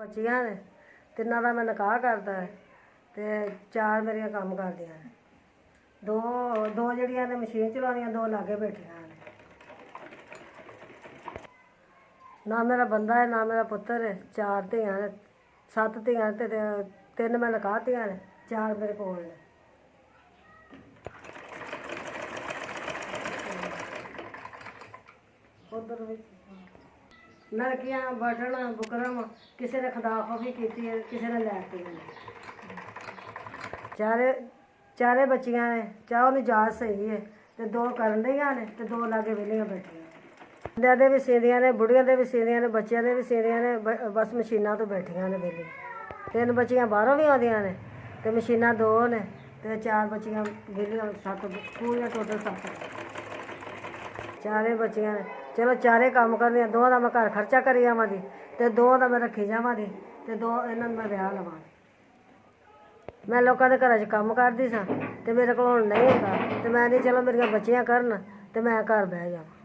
ਬੱਚੀਆਂ ਨੇ, ਤਿੰਨਾਂ ਦਾ ਮੈਂ ਨਿਕਾਹ ਕਰਤਾ ਹੈ ਤੇ 4 ਮੇਰੀਆਂ ਕੰਮ ਕਰਦੀਆਂ ਨੇ। ਦੋ ਜਿਹੜੀਆਂ ਨੇ ਮਸ਼ੀਨ ਚਲਾਉਣੀਆਂ, 2 ਲਾਗੇ ਬੈਠੀਆਂ ਨੇ। ਨਾ ਮੇਰਾ ਬੰਦਾ ਹੈ, ਨਾ ਮੇਰਾ ਪੁੱਤਰ ਹੈ। 4 ਧੀਆਂ ਨੇ, 7 ਧੀਆਂ ਤੇ 3 ਮੈਂ ਨਿਕਾਹਤੀਆਂ ਨੇ, 4 ਮੇਰੇ ਕੋਲ ਨੇ। ਉਧਰ ਵੀ ਨਲਕੀਆਂ, ਬਟਨ, ਬੁਕਰਮ ਕਿਸੇ ਨੇ ਖੁਦਾ ਖੋਫੀ ਕੀਤੀ ਹੈ, ਕਿਸੇ ਨੇ ਲੈ ਕੇ ਚਾਰੇ ਬੱਚੀਆਂ ਨੇ। ਚਾਹ ਉਹਨੂੰ ਜਾਚ ਸਹੀ ਹੈ ਤੇ 2 ਕਰਨ ਡੀਆਂ ਨੇ ਤੇ 2 ਲਾਗੇ ਵਿਹਲੀਆਂ ਬੈਠੀਆਂ। ਬੰਦਿਆਂ ਦੇ ਵੀ ਸੀਂਦੀਆਂ ਨੇ, ਬੁੜੀਆਂ ਦੇ ਵੀ ਸੀਂਦੀਆਂ ਨੇ, ਬੱਚਿਆਂ ਦੇ ਵੀ ਸੀਂਦੀਆਂ ਨੇ। ਬਸ ਮਸ਼ੀਨਾਂ ਤੋਂ ਬੈਠੀਆਂ ਨੇ ਵਿਹਲੀ। 3 ਬੱਚੀਆਂ ਬਾਹਰੋਂ ਵੀ ਆਉਂਦੀਆਂ ਨੇ ਤੇ ਮਸ਼ੀਨਾਂ 2 ਨੇ ਤੇ 4 ਬੱਚੀਆਂ ਵਿਹਲੀਆਂ। 7 ਪੂਰੀਆਂ ਟੋਟਲ 7 4 ਬੱਚੀਆਂ ਨੇ। ਚਲੋ 4 ਕੰਮ ਕਰਦੀਆਂ। 2 ਦਾ ਮੈਂ ਘਰ ਖਰਚਾ ਕਰੀ ਜਾਵਾਂਗੀ ਤੇ 2 ਦਾ ਮੈਂ ਰੱਖੀ ਜਾਵਾਂਗੀ ਤੇ 2 ਇਹਨਾਂ ਨੂੰ ਮੈਂ ਵਿਆਹ ਲਵਾਂ। ਮੈਂ ਲੋਕਾਂ ਦੇ ਘਰਾਂ 'ਚ ਕੰਮ ਕਰਦੀ ਸਾਂ ਤੇ ਮੇਰੇ ਕੋਲ ਹੁਣ ਨਹੀਂ ਹੁੰਦਾ ਤੇ ਮੈਂ ਨਹੀਂ, ਚਲੋ ਮੇਰੀਆਂ ਬੱਚੀਆਂ ਕਰਨ ਤੇ ਮੈਂ ਘਰ ਬਹਿ ਜਾਵਾਂ।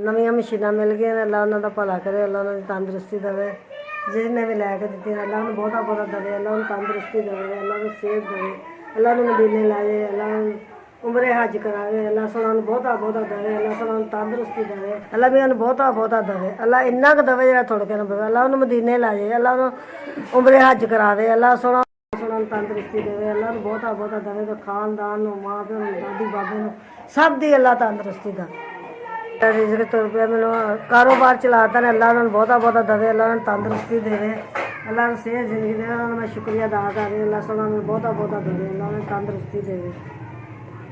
ਨਵੀਆਂ ਮਸ਼ੀਨਾਂ ਮਿਲ ਗਈਆਂ ਨੇ। ਅੱਲਾ ਉਹਨਾਂ ਦਾ ਭਲਾ ਕਰੇ, ਅੱਲਾ ਉਹਨਾਂ ਦੀ ਤੰਦਰੁਸਤੀ ਦੇਵੇ। ਜਿਹਨੇ ਵੀ ਲੈ ਕੇ ਦਿੱਤੀ, ਅੱਲਾ ਉਹਨੂੰ ਬਹੁਤਾ ਬਹੁਤਾ ਦੇਵੇ। ਅੱਲਾ ਉਹਨੂੰ ਤੰਦਰੁਸਤੀ ਦੇਵੇ, ਅੱਲਾ ਉਹਨੂੰ ਸਿਹਤ ਦੇਵੇ, ਅੱਲਾ ਉਹਨੂੰ ਮਦੀਨੇ ਲਾਏ, ਅੱਲਾ ਉਹਨੂੰ ਉਮਰੇ ਹੱਜ ਕਰਾਵੇ। ਅੱਲਾ ਸੋਨਾ ਨੂੰ ਬਹੁਤਾ ਬਹੁਤਾ ਦੇਵੇ, ਅੱਲਾ ਸੋਨਾ ਨੂੰ ਤੰਦਰੁਸਤੀ ਦੇਵੇ, ਅੱਲਾ ਵੀ ਉਹਨੂੰ ਬਹੁਤਾ ਬਹੁਤਾ ਦੇਵੇ। ਅੱਲਾ ਇੰਨਾ ਕੁ ਦੇਵੇ ਜਿਹੜਾ ਥੋੜ੍ਹੇ ਕੇ ਨਾ ਦੇਵੇ। ਅੱਲਾ ਉਹਨੂੰ ਮਦੀਨੇ ਲਾਏ, ਅੱਲਾ ਉਹਨੂੰ ਉਮਰੇ ਹੱਜ ਕਰਾਵੇ। ਅੱਲਾ ਸੋਨਾ ਨੂੰ ਤੰਦਰੁਸਤੀ ਦੇਵੇ, ਅੱਲਾ ਨੂੰ ਬਹੁਤਾ ਬਹੁਤਾ ਦੇਵੇ। ਤੇ ਖਾਨਦਾਨ ਨੂੰ, ਮਾਂ ਪਿਓ ਨੂੰ, ਦਾਦੀ ਬਾਬੇ ਨੂੰ, ਸਭ ਦੀ ਅੱਲਾ ਤੰਦਰੁਸਤੀ ਦੇਵੇ। ਰਿਜ਼ਕ ਤੁਰ ਪਿਆ, ਮੈਨੂੰ ਕਾਰੋਬਾਰ ਚਲਾਤਾ ਨੇ। ਅੱਲਾ ਉਹਨਾਂ ਨੂੰ ਬਹੁਤਾ ਬਹੁਤਾ ਦੇਵੇ, ਅੱਲਾ ਉਹਨਾਂ ਨੂੰ ਤੰਦਰੁਸਤੀ ਦੇਵੇ, ਅੱਲਾ ਨੂੰ ਸਿਹਤ ਜ਼ਿੰਦਗੀ ਦੇਵੇ। ਉਹਨਾਂ ਨੂੰ ਮੈਂ ਸ਼ੁਕਰੀਆ ਅਦਾ ਕਰ ਰਹੀ। ਅੱਲਾ ਉਹਨਾਂ ਨੂੰ ਬਹੁਤਾ ਬਹੁਤਾ ਦੇਵੇ, ਅੱਲਾ ਉਹਨਾਂ ਨੂੰ ਤੰਦਰੁਸਤੀ ਦੇਵੇ।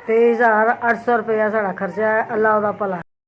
23,800 ਰੁਪਇਆ ਸਾਡਾ ਖਰਚਾ ਹੈ। ਅੱਲਾ ਉਹਦਾ ਭਲਾ